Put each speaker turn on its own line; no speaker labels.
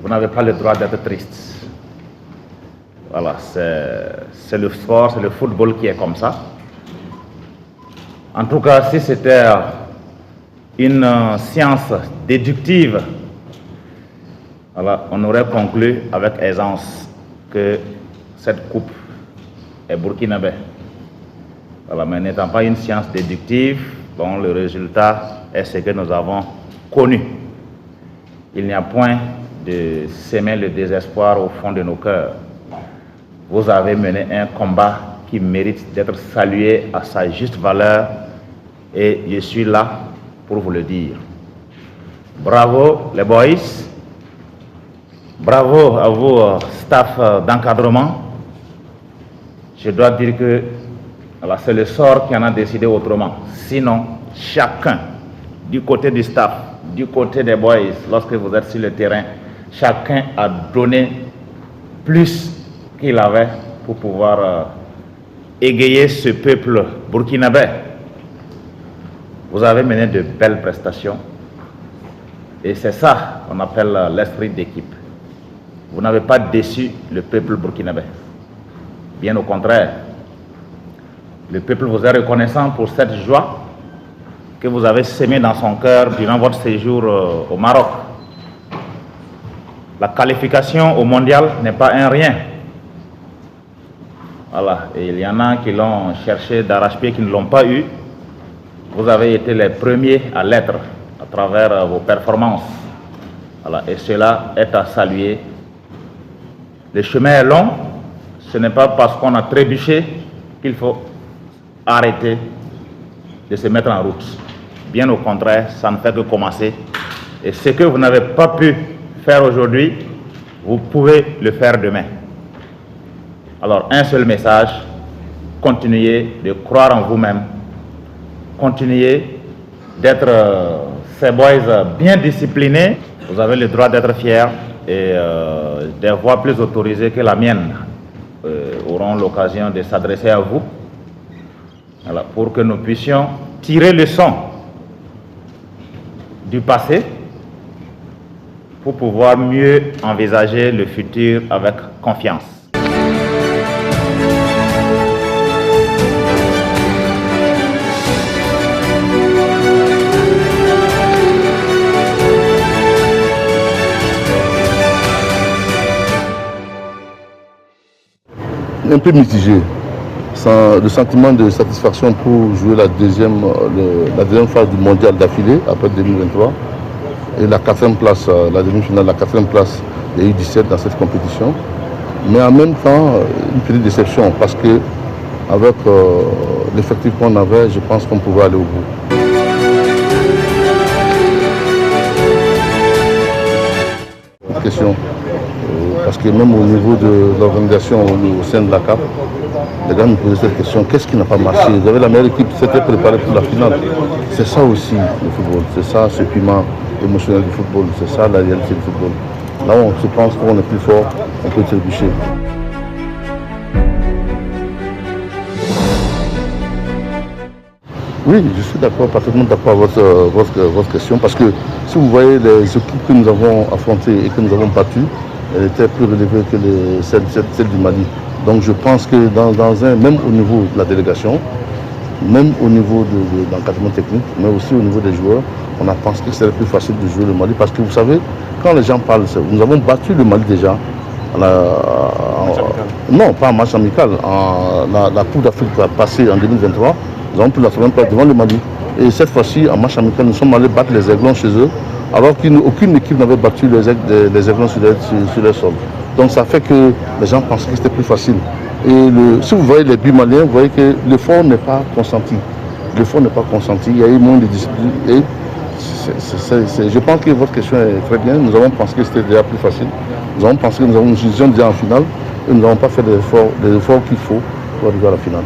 vous n'avez pas le droit d'être triste. Voilà, c'est le sport, c'est le football qui est comme ça. En tout cas, si c'était une science déductive, voilà, on aurait conclu avec aisance que cette coupe est burkinabé. Voilà, mais n'étant pas une science déductive, bon, le résultat est ce que nous avons connu. Il n'y a point de semer le désespoir au fond de nos cœurs. Vous avez mené un combat qui mérite d'être salué à sa juste valeur et je suis là pour vous le dire. Bravo les boys, bravo à vous staff d'encadrement. Je dois dire que voilà, c'est le sort qui en a décidé autrement. Sinon, chacun, du côté du staff, du côté des boys, lorsque vous êtes sur le terrain, chacun a donné plus qu'il avait pour pouvoir égayer ce peuple burkinabé. Vous avez mené de belles prestations et c'est ça qu'on appelle l'esprit d'équipe. Vous n'avez pas déçu le peuple burkinabé. Bien au contraire, le peuple vous est reconnaissant pour cette joie que vous avez sémée dans son cœur durant votre séjour au Maroc. La qualification au mondial n'est pas un rien. Voilà, et il y en a qui l'ont cherché d'arrache-pied, qui ne l'ont pas eu. Vous avez été les premiers à l'être à travers vos performances. Voilà, et cela est à saluer. Le chemin est long. Ce n'est pas parce qu'on a trébuché qu'il faut arrêter de se mettre en route. Bien au contraire, ça ne fait que commencer. Et ce que vous n'avez pas pu faire aujourd'hui, vous pouvez le faire demain. Alors, un seul message, continuez de croire en vous-même, continuez d'être ces boys bien disciplinés. Vous avez le droit d'être fiers et des voix plus autorisées que la mienne auront l'occasion de s'adresser à vous. Voilà, pour que nous puissions tirer leçon du passé pour pouvoir mieux envisager le futur avec confiance.
Un peu mitigé. Le sentiment de satisfaction pour jouer la deuxième phase du mondial d'affilée après 2023 et la quatrième place, la demi-finale, la quatrième place des U17 dans cette compétition. Mais en même temps, une petite déception parce que avec l'effectif qu'on avait, je pense qu'on pouvait aller au bout. Une question. Parce que même au niveau de l'organisation au sein de la CAF, les gars me posaient cette question, qu'est-ce qui n'a pas marché? Vous avez la meilleure équipe qui s'était préparée pour la finale. C'est ça aussi le football, c'est ça ce piment émotionnel du football, c'est ça la réalité du football. Là où on se pense qu'on est plus fort, on peut trébucher. Oui, je suis d'accord, parfaitement d'accord avec votre question, parce que si vous voyez les équipes que nous avons affrontées et que nous avons battues, elles étaient plus relevées que celles du Mali. Donc je pense que même au niveau de la délégation, même au niveau de l'encadrement technique, mais aussi au niveau des joueurs, on a pensé que c'était plus facile de jouer le Mali. Parce que vous savez, quand les gens parlent, nous avons battu le Mali déjà. Non, pas en match amical. La Coupe d'Afrique passée en 2023, nous avons pris la troisième place devant le Mali. Et cette fois-ci, en match amical, nous sommes allés battre les Aiglons chez eux, alors qu'aucune équipe n'avait battu les Aiglons sur les sols. Donc ça fait que les gens pensaient que c'était plus facile. Et si vous voyez les buts maliens, vous voyez que l'effort n'est pas consenti. L'effort n'est pas consenti, il y a eu moins de discipline. Et je pense que votre question est très bien. Nous avons pensé que c'était déjà plus facile. Nous avons pensé que nous avons une vision déjà en finale et nous n'avons pas fait les efforts qu'il faut pour arriver à la finale.